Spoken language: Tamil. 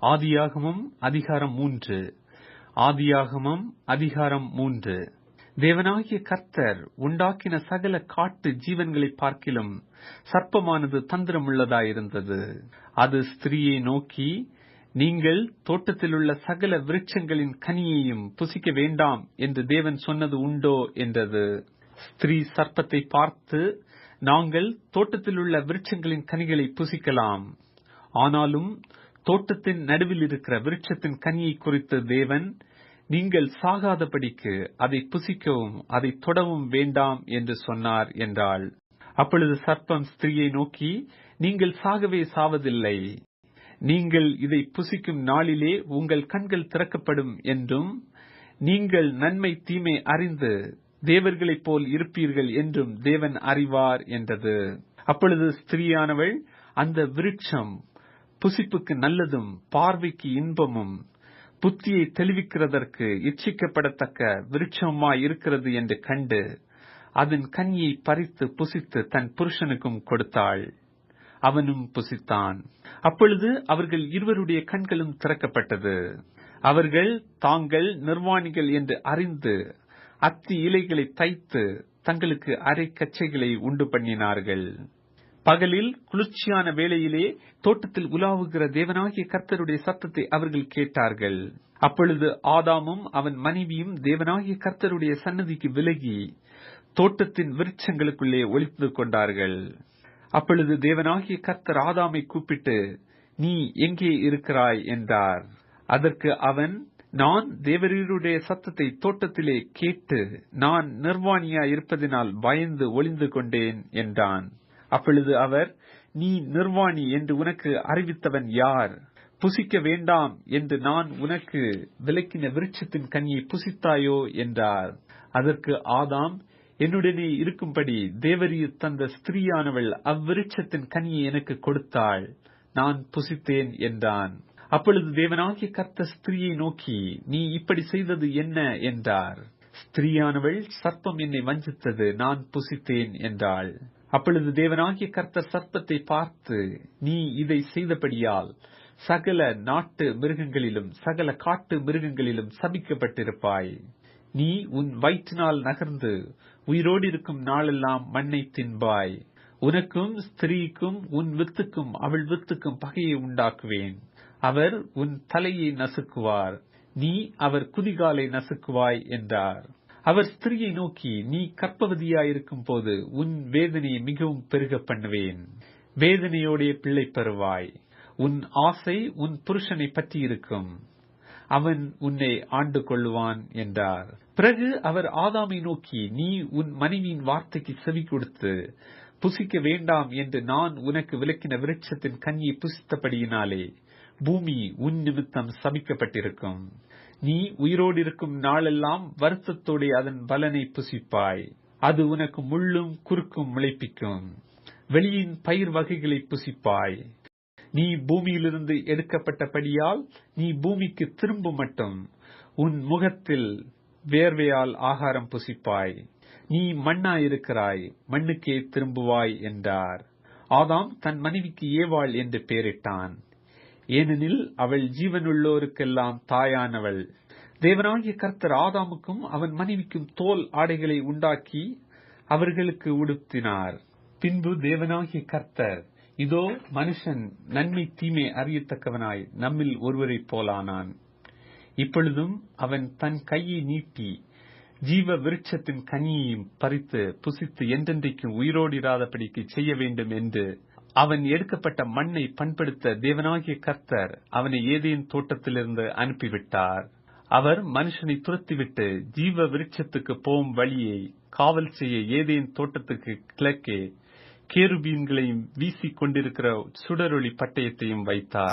ஆதியாகமம் அதிகாரம் 3. ஆதியாகமம் அதிகாரம் 3. தேவனாகிய கர்த்தர் உண்டாக்கின சகல காட்டு ஜீவன்களை பார்க்கிலும் சர்ப்பமானது தந்திரமுள்ளதாயிருந்தது. அது ஸ்திரீயை நோக்கி, நீங்கள் தோட்டத்திலுள்ள சகல விருட்சங்களின் கனியையும் புசிக்க வேண்டாம் என்று தேவன் சொன்னது உண்டோ என்றது. ஸ்திரீ சர்ப்பத்தை பார்த்து, நாங்கள் தோட்டத்திலுள்ள விருட்சங்களின் கனிகளை புசிக்கலாம், ஆனாலும் தோட்டத்தின் நடுவில் இருக்கிற விருட்சத்தின் கனியை குறித்து தேவன், நீங்கள் சாகாதபடிக்கு அதை புசிக்கவும் அதை தொடவும் வேண்டாம் என்று சொன்னார் என்றாள். அப்பொழுது சர்ப்பம் ஸ்திரீயை நோக்கி, நீங்கள் சாகவே சாவதில்லை, நீங்கள் இதை புசிக்கும் நாளிலே உங்கள் கண்கள் திறக்கப்படும் என்றும் நீங்கள் நன்மை தீமை அறிந்து தேவர்களைப் போல் இருப்பீர்கள் என்றும் தேவன் அறிவார் என்றது. அப்பொழுது ஸ்திரீயானவள், அந்த விருட்சம் புசிப்புக்கு நல்லதும் பார்வைக்கு இன்பமும் புத்தியை தெளிவிக்கிறதற்கு இச்சிக்கப்படத்தக்க விருட்சமாய் இருக்கிறது என்று கண்டு அதன் கனியை பறித்து புசித்து தன் புருஷனுக்கும் கொடுத்தாள். அவனும் புசித்தான். அப்பொழுது அவர்கள் இருவருடைய கண்களும் திறக்கப்பட்டது. அவர்கள் தாங்கள் நிர்வாணிகள் என்று அறிந்து அத்தி இலைகளை தைத்து தங்களுக்கு அரை கச்சைகளை உண்டு பண்ணினார்கள். பகலில் குளிர்ச்சியான வேளையிலே தோட்டத்தில் உலாவுகிற தேவனாகிய கர்த்தருடைய சத்தத்தை அவர்கள் கேட்டார்கள். அப்பொழுது ஆதாமும் அவன் மனைவியும் தேவனாகிய கர்த்தருடைய சன்னதிக்கு விலகி தோட்டத்தின் விருட்சங்களுக்குள்ளே ஒளிந்து கொண்டார்கள். அப்பொழுது தேவனாகிய கர்த்தர் ஆதாமை கூப்பிட்டு, நீ எங்கே இருக்கிறாய் என்றார். அதற்கு அவன், நான் தேவரீருடைய சத்தத்தை தோட்டத்திலே கேட்டு நான் நிர்வாணியாய் இருப்பதினால் பயந்து ஒளிந்து கொண்டேன் என்றான். அப்பொழுது அவர், நீ நிர்வாணி என்று உனக்கு அறிவித்தவன் யார்? புசிக்க வேண்டாம் என்று நான் உனக்கு விலக்கின விருட்சத்தின் கனியை புசித்தாயோ என்றார். அதற்கு ஆதாம், என்னுடனே இருக்கும்படி தேவரீர் தந்த ஸ்திரீயானவள் அவ்விருட்சத்தின் கனியை எனக்கு கொடுத்தாள், நான் புசித்தேன் என்றான். அப்பொழுது தேவனாகிய கர்த்தர் ஸ்திரீயை நோக்கி, நீ இப்படி செய்தது என்ன என்றார். ஸ்திரீயானவள், சர்ப்பம் என்னை வஞ்சித்தது, நான் புசித்தேன் என்றாள். அப்பொழுது தேவனாகிய கர்த்தர் சர்ப்பத்தை பார்த்து, நீ இதை செய்தபடியால் சகல நாட்டு மிருகங்களிலும் சகல காட்டு மிருகங்களிலும் சபிக்கப்பட்டிருப்பாய். நீ உன் வயிற்றினால் நகர்ந்து உயிரோடு இருக்கும் நாளெல்லாம் மண்ணை தின்பாய். உனக்கும் ஸ்திரீக்கும் உன் வித்துக்கும் அவள் வித்துக்கும் பகையை உண்டாக்குவேன். அவர் உன் தலையை நசுக்குவார், நீ அவர் குதிகாலை நசுக்குவாய் என்றார். அவர் ஸ்திரீயை நோக்கி, நீ கர்ப்பவதியாயிருக்கும் போது உன் வேதனையை மிகவும் பெருக பண்ணுவேன், வேதனையோடைய பிள்ளை பெறுவாய். உன் ஆசை உன் புருஷனை பற்றி இருக்கும், அவன் உன்னை ஆண்டு கொள்ளுவான் என்றார். பிறகு அவர் ஆதாமை நோக்கி, நீ உன் மனைவியின் வார்த்தைக்கு செவி கொடுத்து புசிக்க வேண்டாம் என்று நான் உனக்கு விலக்கின விருட்சத்தின் கனியை புசித்தபடியினாலே பூமி உன் நிமித்தம் சபிக்கப்பட்டிருக்கும். நீ உயிரோடு இருக்கும் நாளெல்லாம் வருத்தத்தோടെ அதன் பலனை புசிப்பாய். அது உனக்கு முள்ளும் குறுக்கும் முளைப்பிக்கும். வெளியின் பயிர் வகைகளை புசிப்பாய். நீ பூமியிலிருந்து எடுக்கப்பட்டபடியால் நீ பூமிக்கு திரும்ப மட்டும் உன் முகத்தில் வேர்வையால் ஆகாரம் புசிப்பாய். நீ மண்ணாயிருக்கிறாய், மண்ணுக்கே திரும்புவாய் என்றார். ஆதாம் தன் மனைவிக்கு ஏவாள் என்று பெயரிட்டான், ஏனெனில் அவள் ஜீவனுள்ளோருக்கெல்லாம் தாயானவள். தேவனாகிய கர்த்தர் ஆதாமுக்கும் அவன் மனைவிக்கும் தோல் ஆடைகளை உண்டாக்கி அவர்களுக்கு உடுத்தினார். பின்பு தேவனாகிய கர்த்தர், இதோ மனுஷன் நன்மை தீமை அறியத்தக்கவனாய் நம்மில் ஒருவரைப் போலானான். இப்பொழுதும் அவன் தன் கையை நீட்டி ஜீவ விருட்சத்தின் கனியையும் பறித்து புசித்து என்றென்றைக்கும் உயிரோடு இராதபடிக்கு செய்ய வேண்டும் என்று அவன் எடுக்கப்பட்ட மண்ணை பண்படுத்த தேவனாகிய கர்த்தர் அவனை ஏதேன் தோட்டத்திலிருந்து அனுப்பிவிட்டார். அவர் மனுஷனை துரத்திவிட்டு ஜீவ விருட்சத்துக்கு போகும் வழியை காவல் செய்ய ஏதேன் தோட்டத்துக்கு கிழக்கே கேருபீன்களையும் வீசிக் கொண்டிருக்கிற சுடரொளி பட்டயத்தையும் வைத்தார்.